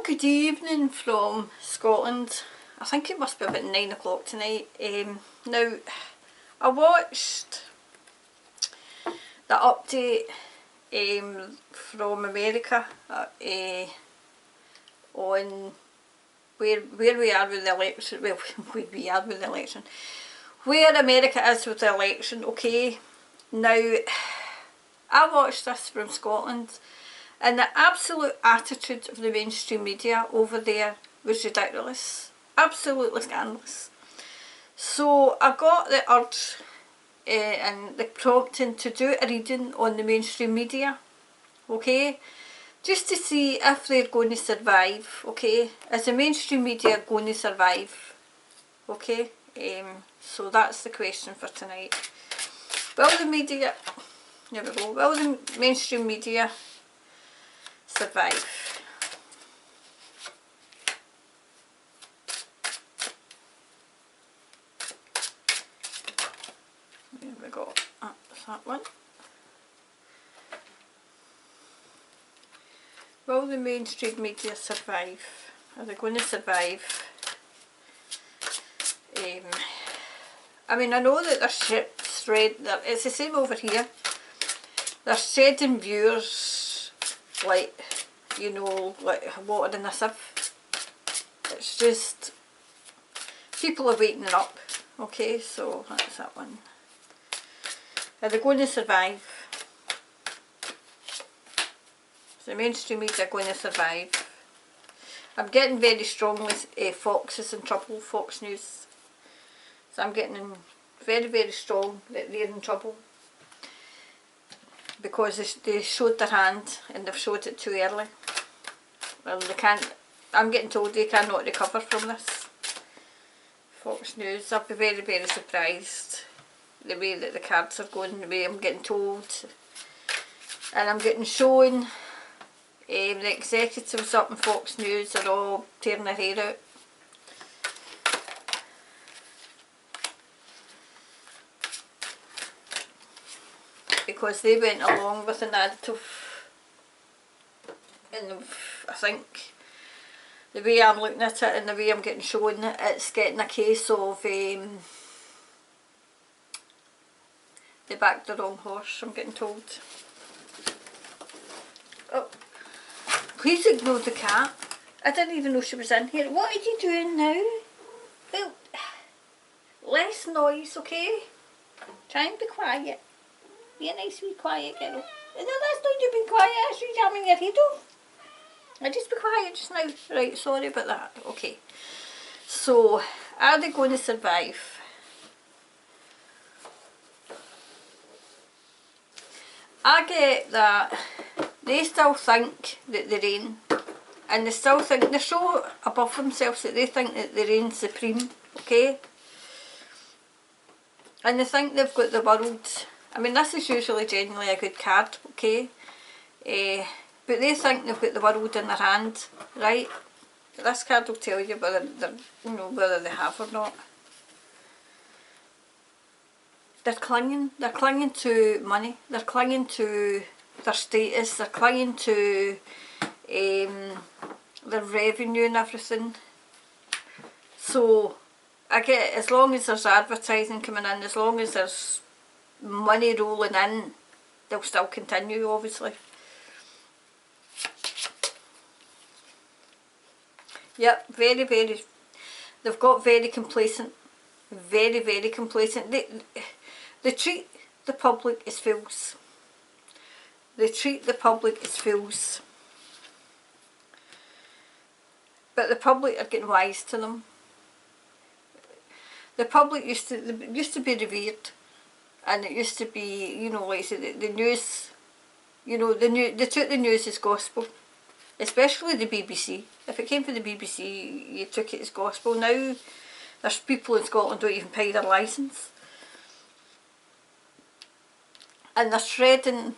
good evening from Scotland. I think it must be about 9 o'clock tonight. Now, I watched the update from America on where we are with the election. Well, where we are with the election. Where America is with the election, okay? Now, I watched this from Scotland, and the absolute attitude of the mainstream media over there was ridiculous. Absolutely scandalous. So I got the urge and the prompting to do a reading on the mainstream media, okay? Just to see if they're going to survive, okay? Is the mainstream media going to survive, okay? So that's the question for tonight. Will the media, there we go, will the mainstream media survive? There we go, that's that one. Will the mainstream media survive? Are they going to survive? I mean, I know that it's the same over here. They're shedding viewers like, you know, like water in a sieve. It's just, people are waking up, okay, so that's that one. Are they going to survive? Is the mainstream media going to survive? I'm getting very strongly Fox is in trouble, Fox News. So I'm getting in very strong that they're in trouble. Because they showed their hand and they've showed it too early. Well, they can't, I'm getting told they cannot recover from this. Fox News, I'll be very surprised the way that the cards are going, the way I'm getting told. And I'm getting shown the executives up in Fox News are all tearing their hair out. Because they went along with the narrative, and I think the way I'm looking at it and the way I'm getting shown it, it's getting a case of they backed the wrong horse, I'm getting told. Oh, please ignore the cat. I didn't even know she was in here. What are you doing now? Well, less noise, okay? Try and be quiet. Be a nice wee quiet girl. No, that's not you being quiet, that's you jamming your head off. Now just be quiet just now. Right, sorry about that. Okay. So, are they going to survive? I get that they still think that they reign. And they still think, they're so above themselves that they think that they reign supreme, okay? And they think they've got the world. I mean, this is usually genuinely a good card, okay? But they think they've got the world in their hand, right? This card will tell you whether whether they have or not. They're clinging to money, they're clinging to their status, they're clinging to their revenue and everything. So, I get, as long as there's advertising coming in, as long as there's money rolling in, they'll still continue, obviously. Yep, they've got very complacent, very complacent. They treat the public as fools. They treat the public as fools. But the public are getting wise to them. The public used to be revered. And it used to be, you know, like I said, the news, you know, they took the news as gospel, especially the BBC. If it came from the BBC, you took it as gospel. Now, there's people in Scotland who don't even pay their licence. And they're shredding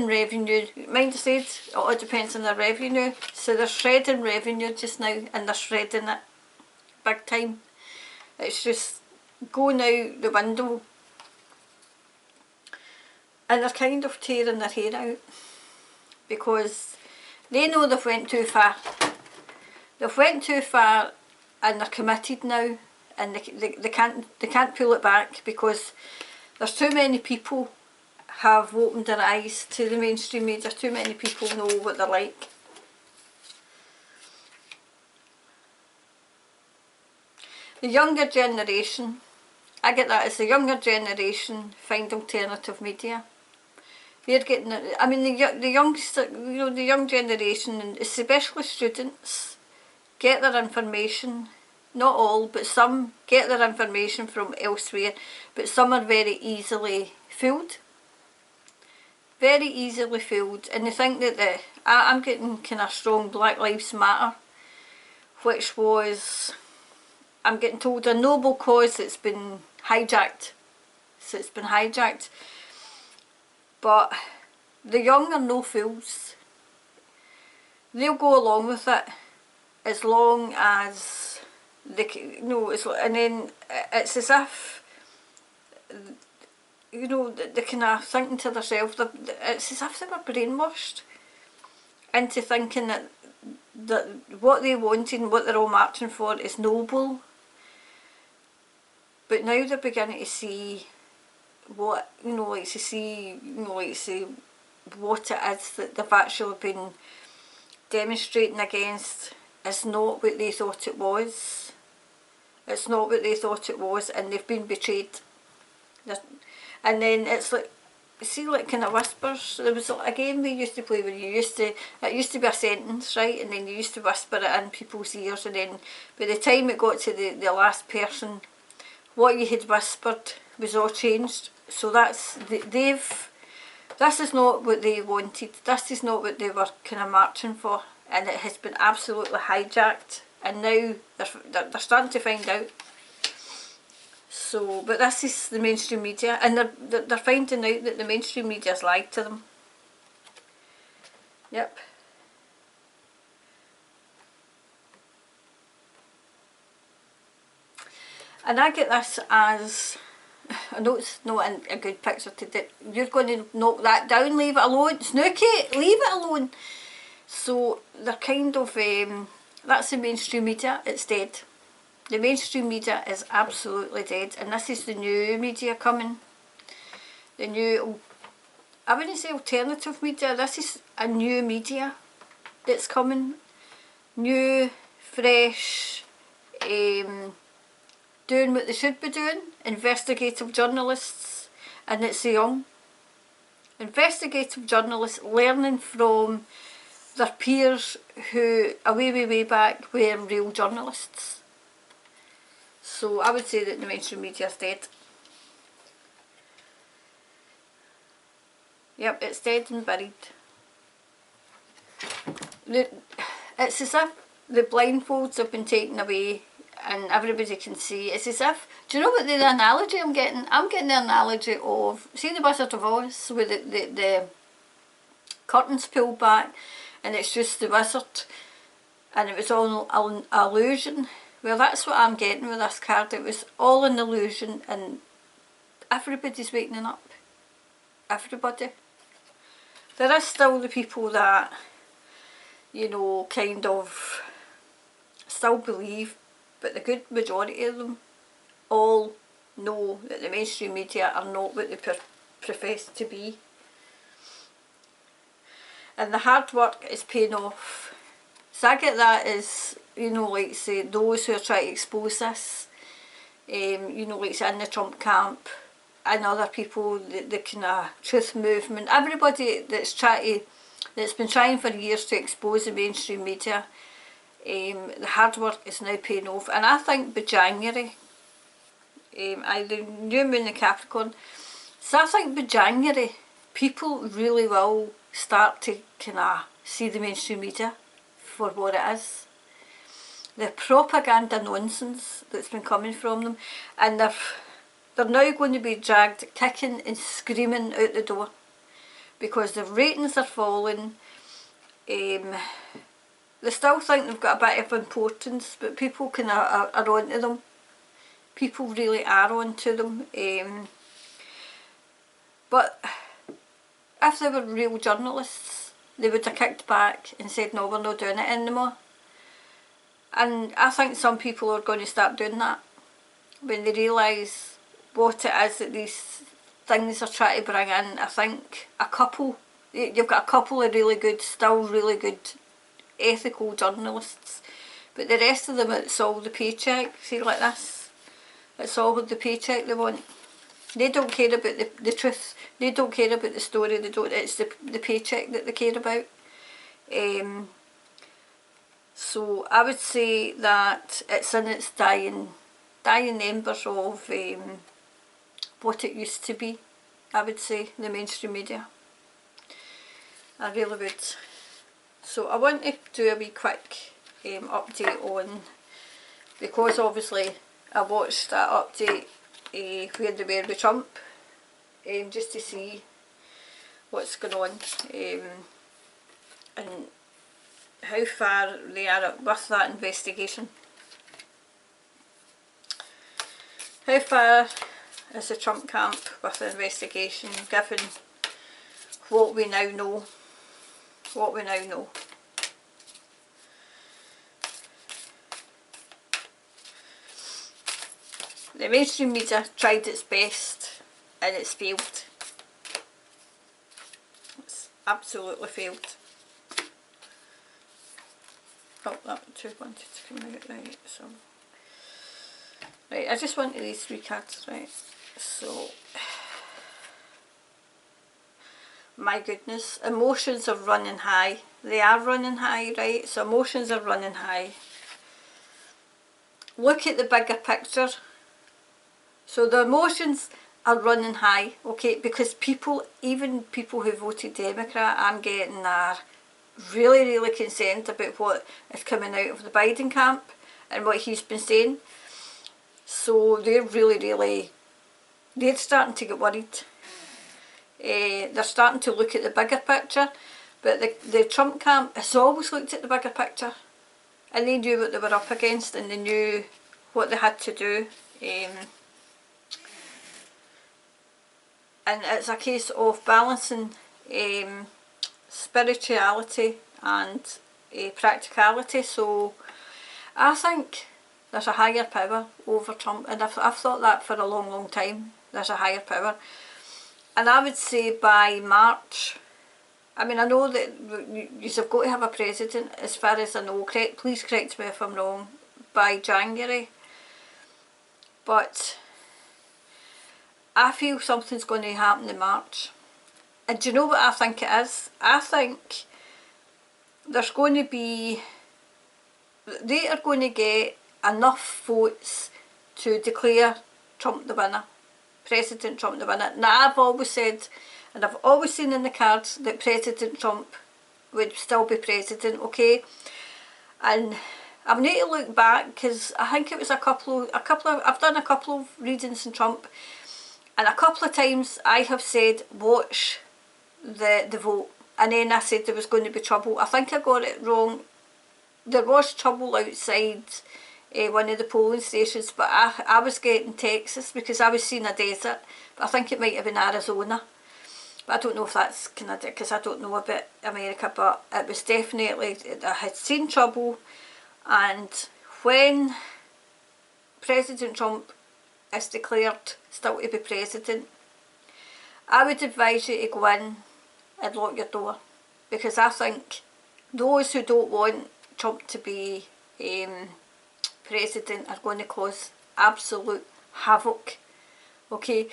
revenue. Mind I said, it all depends on their revenue. So they're shredding revenue just now, and they're shredding it big time. It's just going out the window. And they're kind of tearing their hair out because they know they've went too far. They've went too far and they're committed now, and they can't pull it back, because there's too many people have opened their eyes to the mainstream media. Too many people know what they're like. The younger generation, I get that, as the younger generation find alternative media. They're getting it. I mean, the youngster, the young generation, and especially students, get their information, not all, but some get their information from elsewhere, but some are very easily fooled. Very easily fooled, and they think that I'm getting kind of strong Black Lives Matter, which was, I'm getting told, a noble cause that's been hijacked. So it's been hijacked. But the young are no fools. They'll go along with it as long as they, and then it's as if, they're kind of thinking to themselves, it's as if they were brainwashed into thinking that what they wanted and what they're all marching for is noble. But now they're beginning to see what, what it is that they've actually been demonstrating against is not what they thought it was. It's not what they thought it was, and they've been betrayed. And then it's like, see, like kind of whispers. There was a game we used to play where it used to be a sentence, right, and then you used to whisper it in people's ears, and then by the time it got to the last person, what you had whispered was all changed. So this is not what they wanted. This is not what they were kind of marching for, and it has been absolutely hijacked. And now they're starting to find out. So, but this is the mainstream media, and they're finding out that the mainstream media's lied to them. Yep. And I get this as, I know it's not a good picture to do. You're going to knock that down, leave it alone. Snooky, leave it alone. So they're kind of, that's the mainstream media, it's dead. The mainstream media is absolutely dead, and this is the new media coming. The new, I wouldn't say alternative media, this is a new media that's coming. New, fresh, doing what they should be doing, investigative journalists, and it's the young. Investigative journalists learning from their peers who, way back, were real journalists. So I would say that the mainstream media is dead. Yep, it's dead and buried. It's as if the blindfolds have been taken away and everybody can see. It's as if, do you know what the analogy I'm getting? I'm getting the analogy of, see the Wizard of Oz, where the curtains pulled back and it's just the wizard and it was all an illusion. Well, that's what I'm getting with this card. It was all an illusion, and everybody's waking up. Everybody. There is still the people that, kind of still believe, but the good majority of them all know that the mainstream media are not what they profess to be. And the hard work is paying off. So I get that as, like say, those who are trying to expose this, like say in the Trump camp, and other people, the kind of truth movement, everybody that's been trying for years to expose the mainstream media, the hard work is now paying off. And I think by January, the new moon in Capricorn, so I think by January, people really will start to kind of see the mainstream media for what it is. The propaganda nonsense that's been coming from them, and they're now going to be dragged kicking and screaming out the door because the ratings are falling. They still think they've got a bit of importance, but people are onto them. People really are onto them. But if they were real journalists, they would have kicked back and said, no, we're not doing it anymore. And I think some people are going to start doing that when they realise what it is that these things are trying to bring in. I think you've got a couple of really good, still really good ethical journalists, but the rest of them, it's all the paycheck. See, like this, it's all the paycheck they want. They don't care about the truth. They don't care about the story. They don't. It's the paycheck that they care about. So I would say that it's in its dying embers of what it used to be. I would say the mainstream media. I really would. So I want to do a wee quick update on, because obviously I watched that update where they were with Trump, just to see what's going on, and how far they are with that investigation. How far is the Trump camp with the investigation, given what we now know? What we now know. The mainstream media tried its best and it's failed. It's absolutely failed. Oh, that two wanted to come out, right, so... Right, I just wanted these three cards, right, so... My goodness, emotions are running high. They are running high, right, so emotions are running high. Look at the bigger picture. So the emotions are running high, okay, because people, even people who voted Democrat, I'm getting, are really, really concerned about what is coming out of the Biden camp and what he's been saying. So they're really, really, they're starting to get worried. They're starting to look at the bigger picture, but the Trump camp has always looked at the bigger picture, and they knew what they were up against, and they knew what they had to do. And it's a case of balancing spirituality and practicality. So I think there's a higher power over Trump, and I've thought that for a long, long time. There's a higher power, and I would say by March, I mean, I know that you've got to have a president, as far as I know, please correct me if I'm wrong, by January, but I feel something's going to happen in March. And do you know what I think it is? I think there's going to be, they are going to get enough votes to declare Trump the winner, President Trump the winner. Now, I've always said, and I've always seen in the cards, that President Trump would still be president, okay? And I need to look back, because I think it was I've done a couple of readings in Trump, and a couple of times I have said, watch the vote, and then I said there was going to be trouble. I think I got it wrong. There was trouble outside one of the polling stations, but I was getting Texas, because I was seeing a desert, but I think it might have been Arizona. But I don't know if that's Canada, because I don't know about America, but it was definitely, I had seen trouble. And when President Trump is declared still to be president, I would advise you to go in and lock your door, because I think those who don't want Trump to be president are going to cause absolute havoc, okay?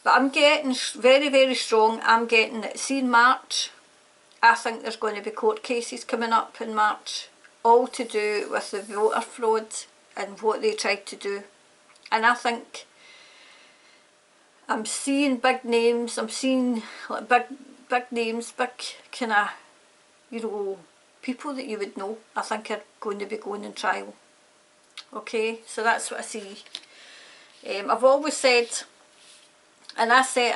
But I'm getting very, very strong, I'm getting that, see, in March, I think there's going to be court cases coming up in March, all to do with the voter fraud and what they tried to do. And I think I'm seeing big names, I'm seeing like big names, big kind of, you know, people that you would know, I think are going to be going on trial. Okay, so that's what I see. I've always said, and I said,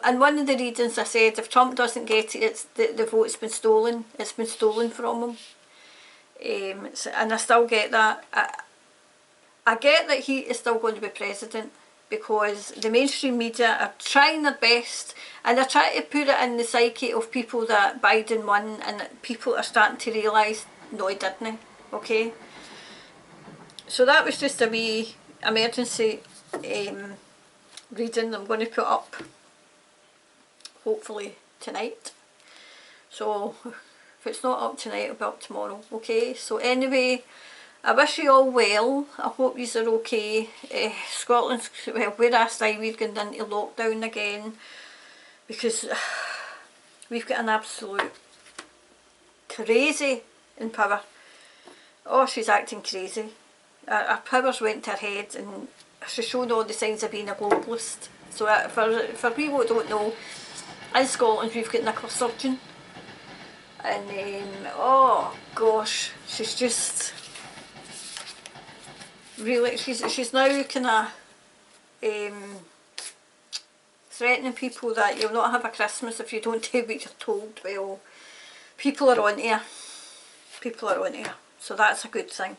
in one of the readings I said, if Trump doesn't get it, it's the vote's been stolen. It's been stolen from him. And I still get that. I get that he is still going to be president, because the mainstream media are trying their best, and they're trying to put it in the psyche of people that Biden won, and that people are starting to realise, no, he didn't, okay? so that was just a wee emergency reading I'm going to put up hopefully tonight. So if it's not up tonight, it'll be up tomorrow. Okay, so anyway, I wish you all well. I hope you are okay. Scotland's, well, where I stay, we're going into lockdown again because we've got an absolute crazy in power. Oh, she's acting crazy. Her powers went to her head and she's shown all the signs of being a globalist. So for people who don't know, in Scotland we've got Nicola Sturgeon, and oh gosh, she's just really, she's now kind of threatening people that you'll not have a Christmas if you don't do what you're told. Well, people are on here. People are on here. So that's a good thing.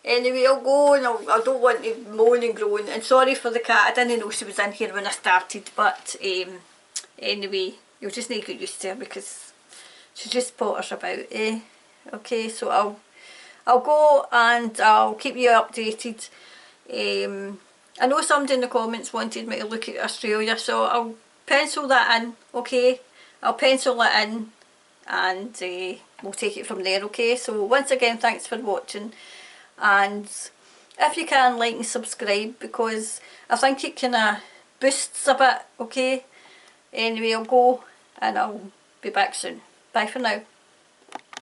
Anyway, I'll go, and I don't want to moan and groan. And sorry for the cat, I didn't know she was in here when I started. But anyway, you'll just need to get used to her because she just potters about. Okay, so I'll go and I'll keep you updated. I know somebody in the comments wanted me to look at Australia, so I'll pencil that in. Okay, I'll pencil it in, and we'll take it from there. Okay, so once again, thanks for watching, and if you can, like and subscribe, because I think it kind of boosts a bit. Okay, anyway, I'll go and I'll be back soon. Bye for now.